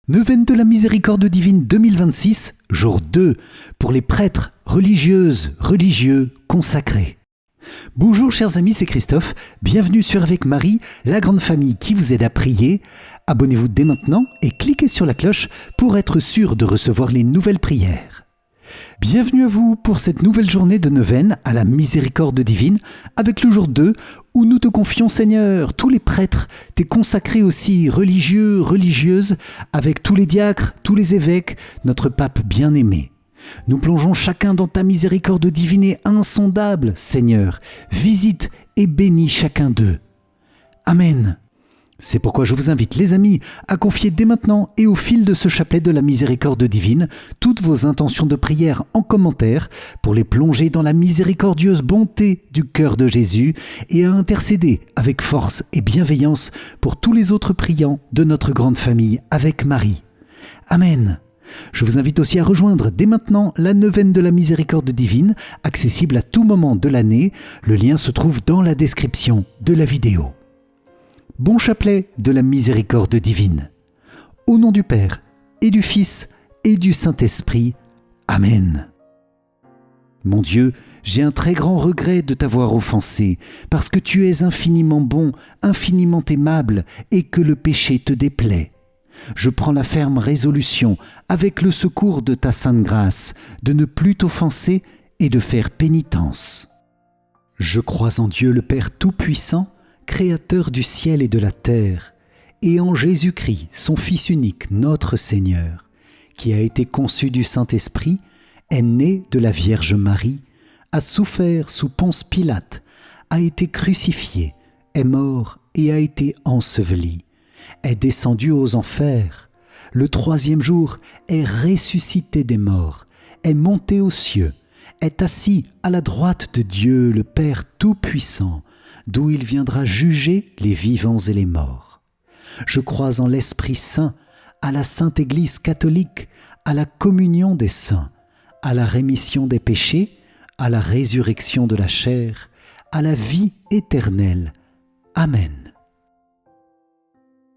Neuvaine de la Miséricorde divine 2026, jour 2, pour les prêtres, religieuses, religieux, consacrés. Bonjour chers amis, c'est Christophe, bienvenue sur Avec Marie, la grande famille qui vous aide à prier. Abonnez-vous dès maintenant et cliquez sur la cloche pour être sûr de recevoir les nouvelles prières. Bienvenue à vous pour cette nouvelle journée de neuvaine à la Miséricorde divine avec le jour 2 où nous te confions Seigneur, tous les prêtres, tes consacrés aussi, religieux, religieuses, avec tous les diacres, tous les évêques, notre pape bien-aimé. Nous plongeons chacun dans ta miséricorde divine et insondable, Seigneur. Visite et bénis chacun d'eux. Amen. C'est pourquoi je vous invite, les amis, à confier dès maintenant et au fil de ce chapelet de la miséricorde divine toutes vos intentions de prière en commentaire pour les plonger dans la miséricordieuse bonté du cœur de Jésus et à intercéder avec force et bienveillance pour tous les autres priants de notre grande famille avec Marie. Amen. Je vous invite aussi à rejoindre dès maintenant la neuvaine de la miséricorde divine, accessible à tout moment de l'année. Le lien se trouve dans la description de la vidéo. Bon chapelet de la miséricorde divine. Au nom du Père, et du Fils, et du Saint-Esprit. Amen. Mon Dieu, j'ai un très grand regret de t'avoir offensé, parce que tu es infiniment bon, infiniment aimable, et que le péché te déplaît. Je prends la ferme résolution, avec le secours de ta sainte grâce, de ne plus t'offenser et de faire pénitence. Je crois en Dieu le Père Tout-Puissant, Créateur du ciel et de la terre, et en Jésus-Christ, son Fils unique, notre Seigneur, qui a été conçu du Saint-Esprit, est né de la Vierge Marie, a souffert sous Ponce Pilate, a été crucifié, est mort et a été enseveli, est descendu aux enfers, le troisième jour est ressuscité des morts, est monté aux cieux, est assis à la droite de Dieu le Père Tout-Puissant, d'où il viendra juger les vivants et les morts. Je crois en l'Esprit Saint, à la Sainte Église catholique, à la communion des saints, à la rémission des péchés, à la résurrection de la chair, à la vie éternelle. Amen.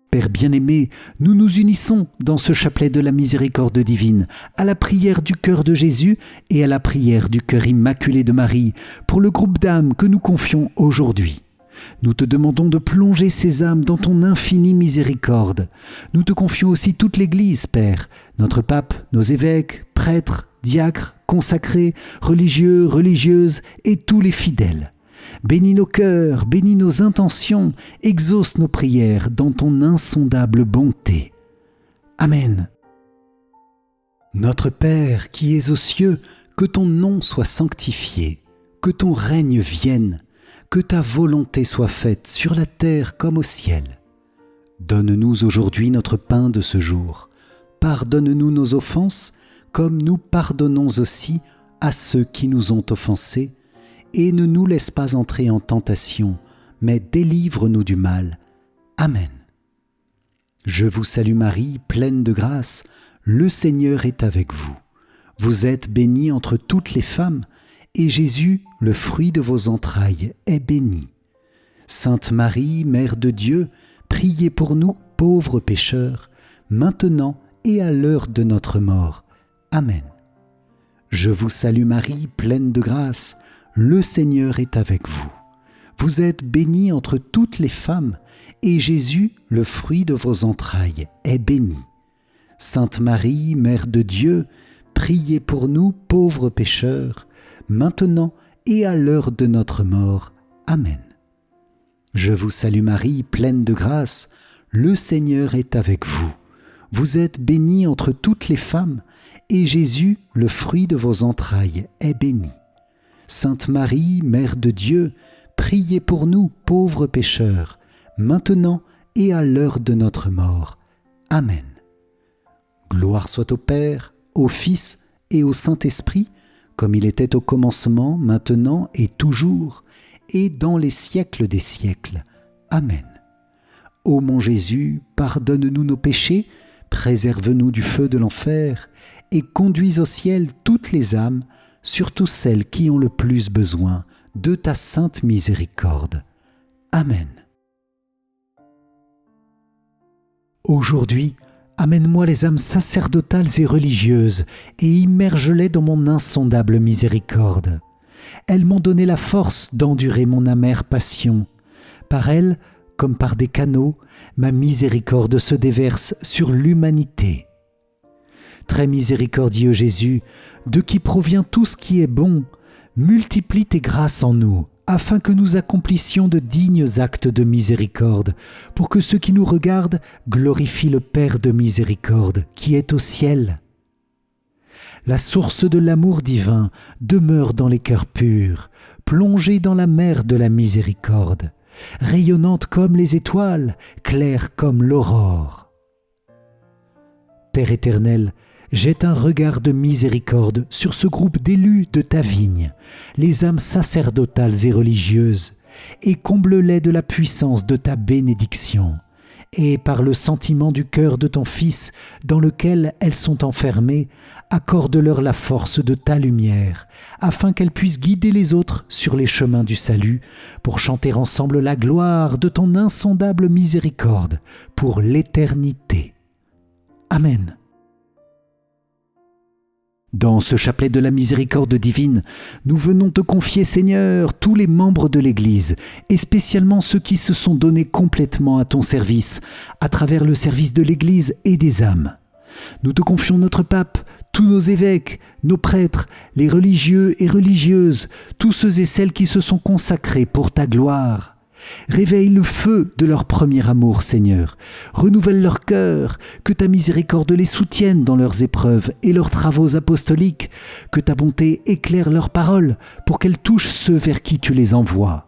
Père bien-aimé, nous nous unissons dans ce chapelet de la miséricorde divine, à la prière du cœur de Jésus et à la prière du cœur immaculé de Marie, pour le groupe d'âmes que nous confions aujourd'hui. Nous te demandons de plonger ces âmes dans ton infinie miséricorde. Nous te confions aussi toute l'Église, Père, notre pape, nos évêques, prêtres, diacres, consacrés, religieux, religieuses et tous les fidèles. Bénis nos cœurs, bénis nos intentions, exauce nos prières dans ton insondable bonté. Amen. Notre Père qui es aux cieux, que ton nom soit sanctifié, que ton règne vienne, que ta volonté soit faite sur la terre comme au ciel. Donne-nous aujourd'hui notre pain de ce jour. Pardonne-nous nos offenses, comme nous pardonnons aussi à ceux qui nous ont offensés. Et ne nous laisse pas entrer en tentation, mais délivre-nous du mal. Amen. Je vous salue Marie, pleine de grâce, le Seigneur est avec vous. Vous êtes bénie entre toutes les femmes, et Jésus, le fruit de vos entrailles, est béni. Sainte Marie, Mère de Dieu, priez pour nous, pauvres pécheurs, maintenant et à l'heure de notre mort. Amen. Je vous salue Marie, pleine de grâce, le Seigneur est avec vous. Vous êtes bénie entre toutes les femmes, et Jésus, le fruit de vos entrailles, est béni. Sainte Marie, Mère de Dieu, priez pour nous, pauvres pécheurs, maintenant et à l'heure de notre mort. Amen. Je vous salue Marie, pleine de grâce, le Seigneur est avec vous. Vous êtes bénie entre toutes les femmes, et Jésus, le fruit de vos entrailles, est béni. Sainte Marie, Mère de Dieu, priez pour nous, pauvres pécheurs, maintenant et à l'heure de notre mort. Amen. Gloire soit au Père, au Fils et au Saint-Esprit, comme il était au commencement, maintenant et toujours, et dans les siècles des siècles. Amen. Ô mon Jésus, pardonne-nous nos péchés, préserve-nous du feu de l'enfer, et conduis au ciel toutes les âmes, surtout celles qui ont le plus besoin de ta sainte miséricorde. Amen. Aujourd'hui, Amène-moi les âmes sacerdotales et religieuses et immerge-les dans mon insondable miséricorde. Elles m'ont donné la force d'endurer mon amère passion. Par elles, comme par des canaux, ma miséricorde se déverse sur l'humanité. Très miséricordieux Jésus, de qui provient tout ce qui est bon, multiplie tes grâces en nous, afin que nous accomplissions de dignes actes de miséricorde, pour que ceux qui nous regardent glorifient le Père de miséricorde qui est au ciel. La source de l'amour divin demeure dans les cœurs purs, plongée dans la mer de la miséricorde, rayonnante comme les étoiles, claire comme l'aurore. Père éternel, jette un regard de miséricorde sur ce groupe d'élus de ta vigne, les âmes sacerdotales et religieuses, et comble-les de la puissance de ta bénédiction. Et par le sentiment du cœur de ton Fils, dans lequel elles sont enfermées, accorde-leur la force de ta lumière, afin qu'elles puissent guider les autres sur les chemins du salut, pour chanter ensemble la gloire de ton insondable miséricorde, pour l'éternité. Amen. Dans ce chapelet de la miséricorde divine, nous venons te confier, Seigneur, tous les membres de l'Église, et spécialement ceux qui se sont donnés complètement à ton service, à travers le service de l'Église et des âmes. Nous te confions notre pape, tous nos évêques, nos prêtres, les religieux et religieuses, tous ceux et celles qui se sont consacrés pour ta gloire. Réveille le feu de leur premier amour, Seigneur. Renouvelle leur cœur, que ta miséricorde les soutienne dans leurs épreuves et leurs travaux apostoliques, que ta bonté éclaire leurs paroles pour qu'elles touchent ceux vers qui tu les envoies.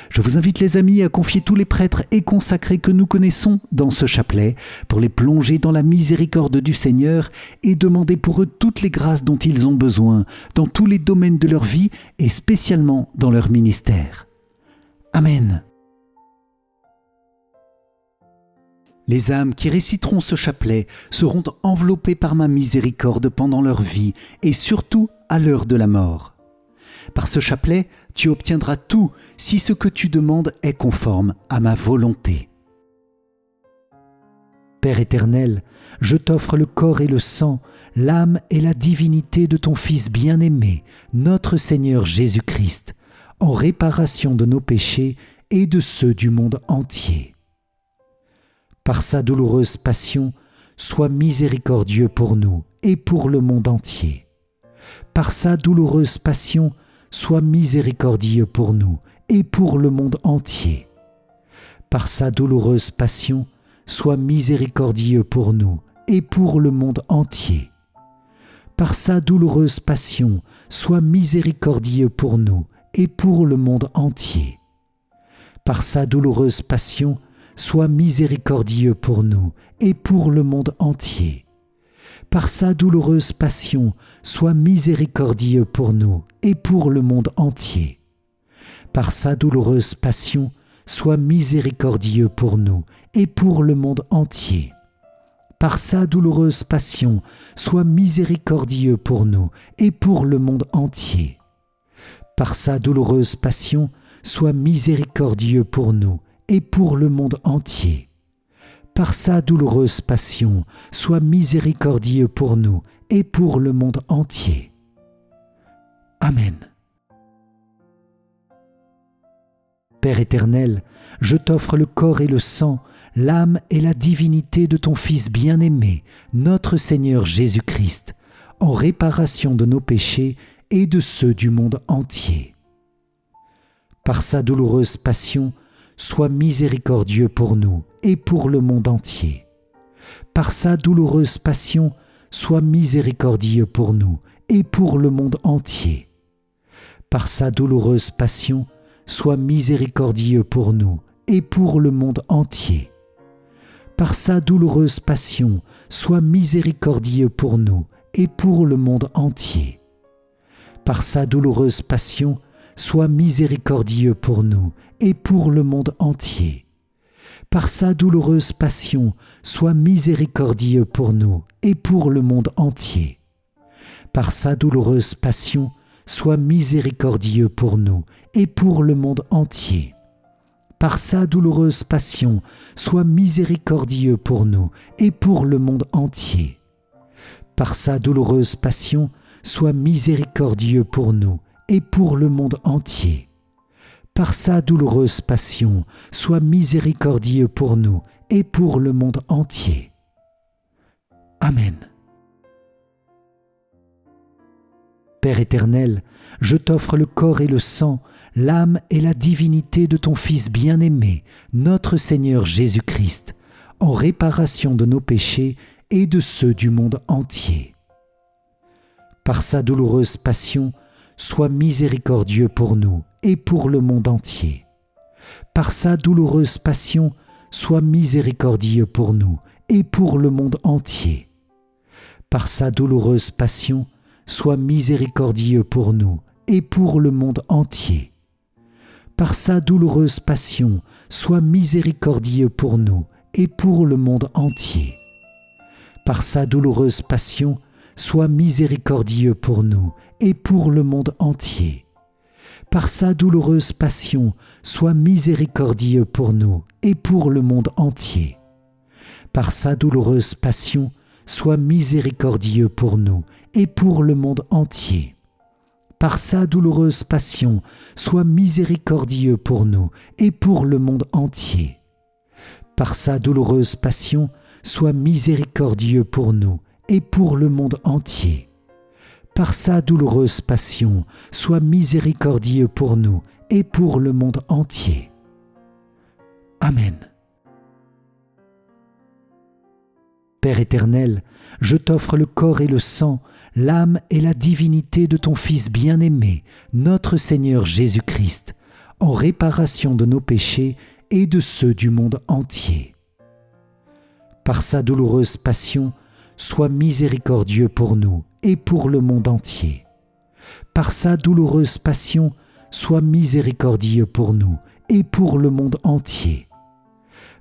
Je vous invite, les amis, à confier tous les prêtres et consacrés que nous connaissons dans ce chapelet pour les plonger dans la miséricorde du Seigneur et demander pour eux toutes les grâces dont ils ont besoin dans tous les domaines de leur vie et spécialement dans leur ministère. Amen. Les âmes qui réciteront ce chapelet seront enveloppées par ma miséricorde pendant leur vie et surtout à l'heure de la mort. Par ce chapelet, tu obtiendras tout si ce que tu demandes est conforme à ma volonté. Père éternel, je t'offre le corps et le sang, l'âme et la divinité de ton Fils bien-aimé, notre Seigneur Jésus-Christ, en réparation de nos péchés et de ceux du monde entier. Par sa douloureuse passion, sois miséricordieux pour nous et pour le monde entier. Par sa douloureuse passion, sois miséricordieux pour nous et pour le monde entier. Par sa douloureuse passion, sois miséricordieux pour nous et pour le monde entier. Par sa douloureuse passion, sois miséricordieux pour nous et pour le monde entier. Par sa douloureuse passion, sois miséricordieux pour nous et pour le monde entier. Par sa douloureuse passion, sois miséricordieux pour nous et pour le monde entier. Par sa douloureuse passion, sois miséricordieux pour nous et pour le monde entier. Par sa douloureuse passion, sois miséricordieux pour nous et pour le monde entier. Par sa douloureuse passion, sois miséricordieux pour nous et pour le monde entier. Par sa douloureuse passion, sois miséricordieux pour nous et pour le monde entier. Amen. Père éternel, je t'offre le corps et le sang, l'âme et la divinité de ton Fils bien-aimé, notre Seigneur Jésus-Christ, en réparation de nos péchés et de ceux du monde entier. Par sa douloureuse passion, sois miséricordieux pour nous et pour le monde entier. Par sa douloureuse passion, sois miséricordieux pour nous et pour le monde entier. Par sa douloureuse passion, sois miséricordieux pour nous et pour le monde entier. Par sa douloureuse passion, sois miséricordieux pour nous et pour le monde entier. Par sa douloureuse passion, sois miséricordieux pour nous et pour le monde entier. Par sa douloureuse passion, sois miséricordieux pour nous et pour le monde entier. Par sa douloureuse passion, sois miséricordieux pour nous et pour le monde entier. par sa douloureuse passion, sois miséricordieux pour nous et pour le monde entier. Par sa douloureuse passion, sois miséricordieux pour nous et pour le monde entier. Par sa douloureuse passion, sois miséricordieux pour nous et pour le monde entier. Amen. Père éternel, je t'offre le corps et le sang, l'âme et la divinité de ton Fils bien-aimé, notre Seigneur Jésus-Christ, en réparation de nos péchés et de ceux du monde entier. Par sa douloureuse passion, sois miséricordieux pour nous et pour le monde entier. Par sa douloureuse passion, sois miséricordieux pour nous et pour le monde entier. Par sa douloureuse passion, sois miséricordieux pour nous et pour le monde entier. Par sa douloureuse passion, sois miséricordieux pour nous et pour le monde entier. Par sa douloureuse passion, sois miséricordieux pour nous et pour le monde entier. Par sa douloureuse passion, sois miséricordieux pour nous et pour le monde entier. Par sa douloureuse passion, sois miséricordieux pour nous et pour le monde entier. Par sa douloureuse passion, sois miséricordieux pour nous et pour le monde entier. Par sa douloureuse passion, sois miséricordieux pour nous et pour le monde entier. Par sa douloureuse passion, sois miséricordieux pour nous et pour le monde entier. Amen. Père éternel, je t'offre le corps et le sang, l'âme et la divinité de ton Fils bien-aimé, notre Seigneur Jésus-Christ, en réparation de nos péchés et de ceux du monde entier. Par sa douloureuse passion, sois miséricordieux pour nous et pour le monde entier. Par sa douloureuse passion, sois miséricordieux pour nous et pour le monde entier.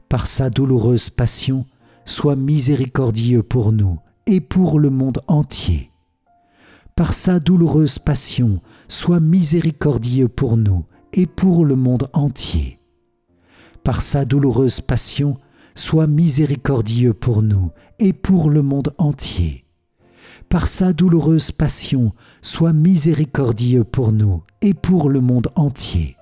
Par sa douloureuse passion, sois miséricordieux pour nous et pour le monde entier. Par sa douloureuse passion, sois miséricordieux pour nous et pour le monde entier. Par sa douloureuse passion, sois miséricordieux pour nous et pour le monde entier. Par sa douloureuse passion, sois miséricordieux pour nous et pour le monde entier.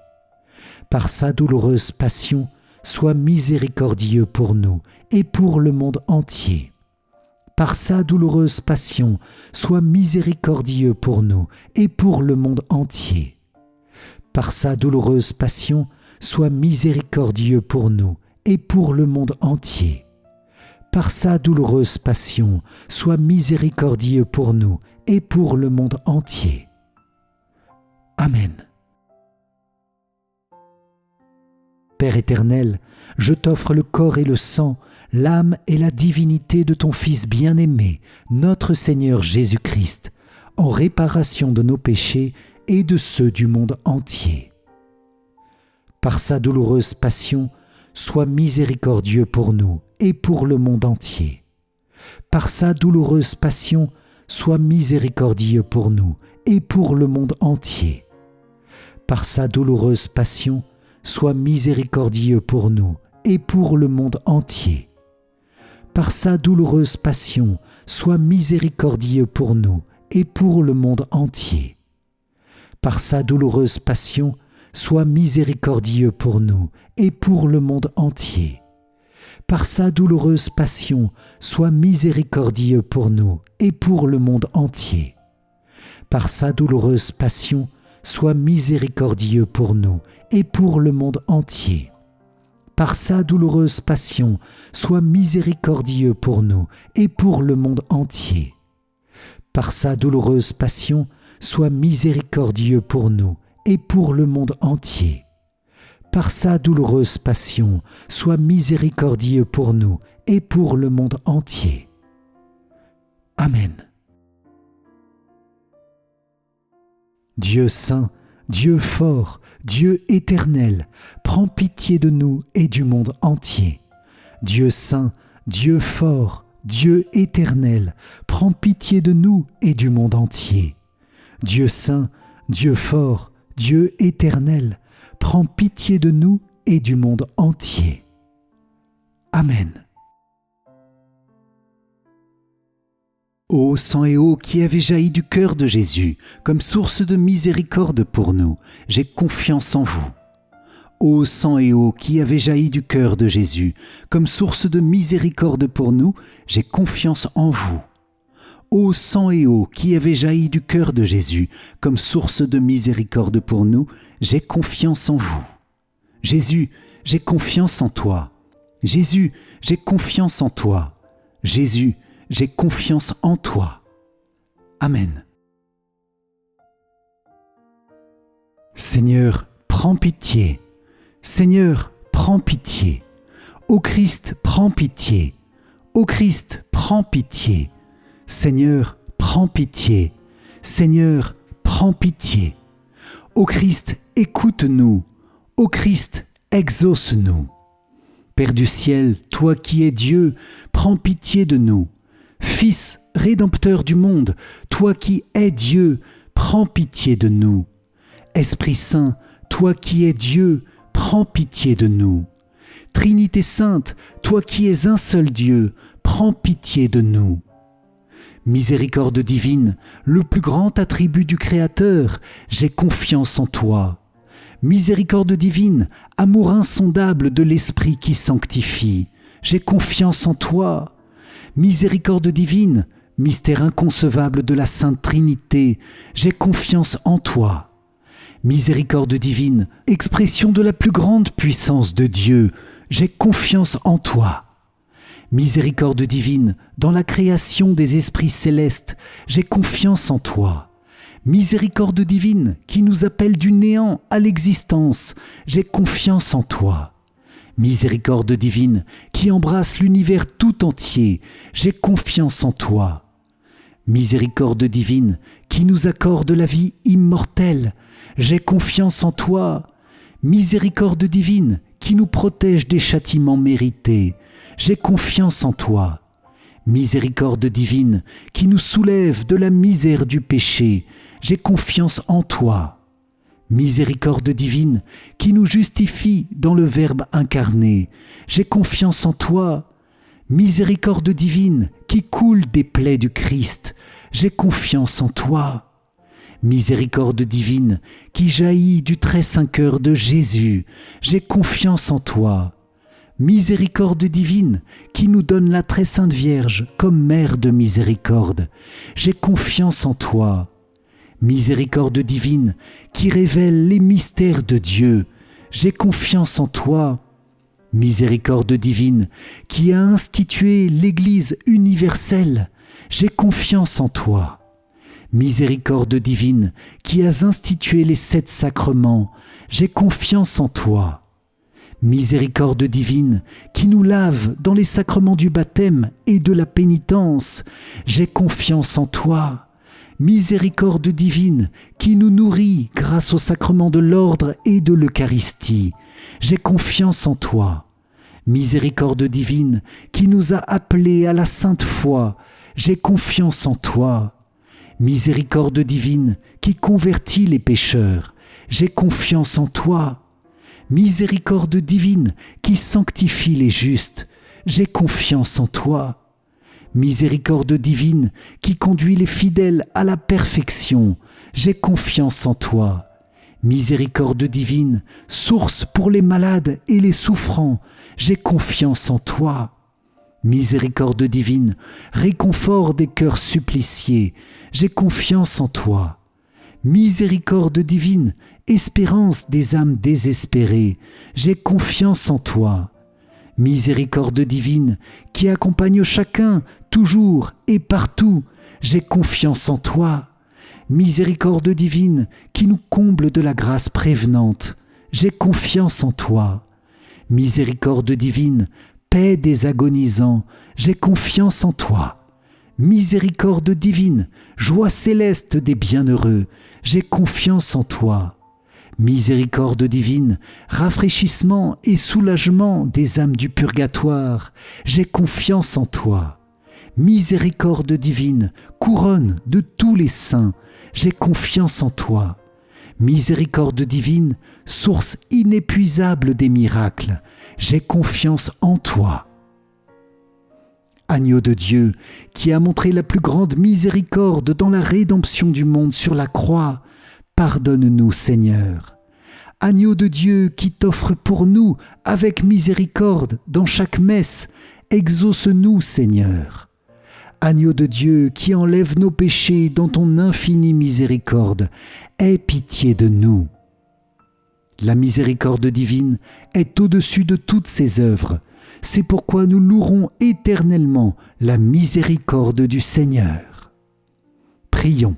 Par sa douloureuse passion, sois miséricordieux pour nous et pour le monde entier. Par sa douloureuse passion, sois miséricordieux pour nous et pour le monde entier. Par sa douloureuse passion, sois miséricordieux pour nous et pour le monde entier. Par sa douloureuse passion, sois miséricordieux pour nous et pour le monde entier. Amen. Père éternel, je t'offre le corps et le sang, l'âme et la divinité de ton Fils bien-aimé, notre Seigneur Jésus-Christ, en réparation de nos péchés et de ceux du monde entier. Par sa douloureuse passion, sois miséricordieux pour nous et pour le monde entier. Par sa douloureuse passion, sois miséricordieux pour nous et pour le monde entier. Par sa douloureuse passion, sois miséricordieux pour nous et pour le monde entier. Par sa douloureuse passion, sois miséricordieux pour nous et pour le monde entier. Par sa douloureuse passion, sois miséricordieux pour nous et pour le monde entier. Par sa douloureuse passion, sois miséricordieux pour nous et pour le monde entier. Par sa douloureuse passion, sois miséricordieux pour nous et pour le monde entier. Par sa douloureuse passion, sois miséricordieux pour nous et pour le monde entier. Par sa douloureuse passion, sois miséricordieux pour nous et pour le monde entier. Par sa douloureuse passion, sois miséricordieux pour nous et pour le monde entier. Amen. Dieu saint, Dieu fort, Dieu éternel, prends pitié de nous et du monde entier. Dieu saint, Dieu fort, Dieu éternel, prends pitié de nous et du monde entier. Dieu saint, Dieu fort, Dieu éternel, prends pitié de nous et du monde entier. Amen. Ô sang et eau qui avez jailli du cœur de Jésus, comme source de miséricorde pour nous, j'ai confiance en vous. Ô sang et eau qui avez jailli du cœur de Jésus, comme source de miséricorde pour nous, j'ai confiance en vous. Ô sang et eau qui avez jailli du cœur de Jésus, comme source de miséricorde pour nous, j'ai confiance en vous. Jésus, j'ai confiance en toi. Jésus, j'ai confiance en toi. Jésus, j'ai confiance en toi. Amen. Seigneur, prends pitié. Seigneur, prends pitié. Ô Christ, prends pitié. Ô Christ, prends pitié. Seigneur, prends pitié. Seigneur, prends pitié. Ô Christ, écoute-nous. Ô Christ, exauce-nous. Père du ciel, toi qui es Dieu, prends pitié de nous. Fils, Rédempteur du monde, toi qui es Dieu, prends pitié de nous. Esprit Saint, toi qui es Dieu, prends pitié de nous. Trinité Sainte, toi qui es un seul Dieu, prends pitié de nous. Miséricorde divine, le plus grand attribut du Créateur, j'ai confiance en toi. Miséricorde divine, amour insondable de l'Esprit qui sanctifie, j'ai confiance en toi. Miséricorde divine, mystère inconcevable de la Sainte Trinité, j'ai confiance en toi. Miséricorde divine, expression de la plus grande puissance de Dieu, j'ai confiance en toi. Miséricorde divine, dans la création des esprits célestes, j'ai confiance en toi. Miséricorde divine, qui nous appelle du néant à l'existence, j'ai confiance en toi. Miséricorde divine, qui embrasse l'univers tout entier, j'ai confiance en toi. Miséricorde divine, qui nous accorde la vie immortelle, j'ai confiance en toi. Miséricorde divine, qui nous protège des châtiments mérités, j'ai confiance en toi. Miséricorde divine, qui nous soulève de la misère du péché, j'ai confiance en toi. Miséricorde divine, qui nous justifie dans le Verbe incarné, j'ai confiance en toi. Miséricorde divine, qui coule des plaies du Christ, j'ai confiance en toi. Miséricorde divine, qui jaillit du très saint cœur de Jésus, j'ai confiance en toi. Miséricorde divine, qui nous donne la très sainte Vierge comme mère de miséricorde, j'ai confiance en toi. Miséricorde divine, qui révèle les mystères de Dieu, j'ai confiance en toi. Miséricorde divine, qui a institué l'Église universelle, j'ai confiance en toi. Miséricorde divine, qui as institué les 7 sacrements, j'ai confiance en toi. Miséricorde divine, qui nous lave dans les sacrements du baptême et de la pénitence, j'ai confiance en toi. Miséricorde divine, qui nous nourrit grâce au sacrement de l'ordre et de l'Eucharistie, j'ai confiance en toi. Miséricorde divine, qui nous a appelés à la sainte foi, j'ai confiance en toi. Miséricorde divine, qui convertit les pécheurs, j'ai confiance en toi. Miséricorde divine, qui sanctifie les justes, j'ai confiance en toi. Miséricorde divine, qui conduit les fidèles à la perfection, j'ai confiance en toi. Miséricorde divine, source pour les malades et les souffrants, j'ai confiance en toi. Miséricorde divine, réconfort des cœurs suppliciés, j'ai confiance en toi. Miséricorde divine, espérance des âmes désespérées, j'ai confiance en toi. Miséricorde divine, qui accompagne chacun, toujours et partout, j'ai confiance en toi. Miséricorde divine, qui nous comble de la grâce prévenante, j'ai confiance en toi. Miséricorde divine, paix des agonisants, j'ai confiance en toi. Miséricorde divine, joie céleste des bienheureux, j'ai confiance en toi. Miséricorde divine, rafraîchissement et soulagement des âmes du purgatoire, j'ai confiance en toi. Miséricorde divine, couronne de tous les saints, j'ai confiance en toi. Miséricorde divine, source inépuisable des miracles, j'ai confiance en toi. Agneau de Dieu, qui a montré la plus grande miséricorde dans la rédemption du monde sur la croix, pardonne-nous, Seigneur. Agneau de Dieu, qui t'offre pour nous, avec miséricorde, dans chaque messe, exauce-nous, Seigneur. Agneau de Dieu, qui enlève nos péchés dans ton infinie miséricorde, aie pitié de nous. La miséricorde divine est au-dessus de toutes ses œuvres. C'est pourquoi nous louerons éternellement la miséricorde du Seigneur. Prions.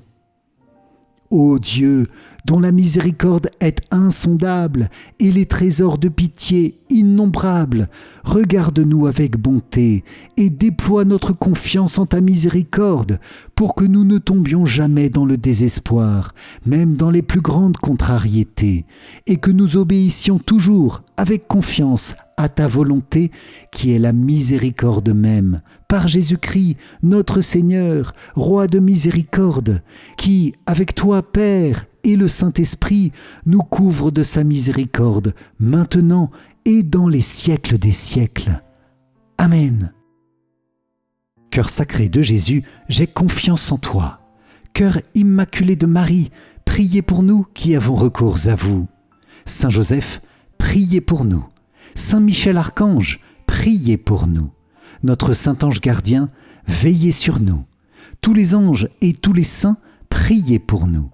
Ô Dieu, dont la miséricorde est insondable et les trésors de pitié innombrables, regarde-nous avec bonté et déploie notre confiance en ta miséricorde pour que nous ne tombions jamais dans le désespoir, même dans les plus grandes contrariétés, et que nous obéissions toujours avec confiance à ta volonté qui est la miséricorde même, par Jésus-Christ, notre Seigneur, Roi de miséricorde, qui, avec toi, Père, et le Saint-Esprit, nous couvre de sa miséricorde, maintenant et dans les siècles des siècles. Amen. Cœur sacré de Jésus, j'ai confiance en toi. Cœur immaculé de Marie, priez pour nous qui avons recours à vous. Saint Joseph, priez pour nous. Saint Michel Archange, priez pour nous. Notre Saint-Ange gardien, veillez sur nous. Tous les anges et tous les saints, priez pour nous.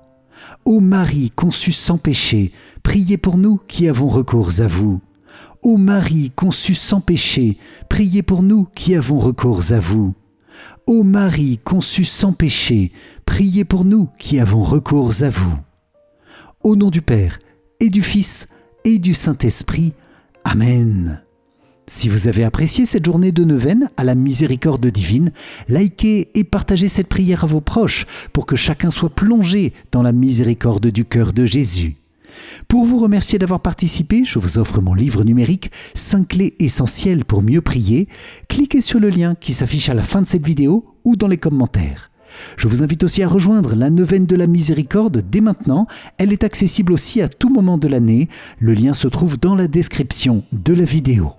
Ô Marie conçue sans péché, priez pour nous qui avons recours à vous. Ô Marie conçue sans péché, priez pour nous qui avons recours à vous. Ô Marie conçue sans péché, priez pour nous qui avons recours à vous. Au nom du Père, et du Fils, et du Saint-Esprit. Amen. Si vous avez apprécié cette journée de neuvaine à la miséricorde divine, likez et partagez cette prière à vos proches pour que chacun soit plongé dans la miséricorde du cœur de Jésus. Pour vous remercier d'avoir participé, je vous offre mon livre numérique « 5 clés essentielles pour mieux prier ». Cliquez sur le lien qui s'affiche à la fin de cette vidéo ou dans les commentaires. Je vous invite aussi à rejoindre la neuvaine de la miséricorde dès maintenant. Elle est accessible aussi à tout moment de l'année. Le lien se trouve dans la description de la vidéo.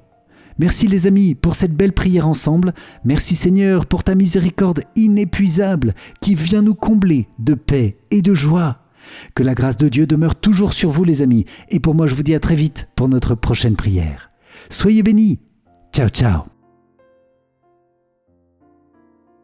Merci les amis pour cette belle prière ensemble. Merci Seigneur pour ta miséricorde inépuisable qui vient nous combler de paix et de joie. Que la grâce de Dieu demeure toujours sur vous les amis. Et pour moi je vous dis à très vite pour notre prochaine prière. Soyez bénis. Ciao ciao.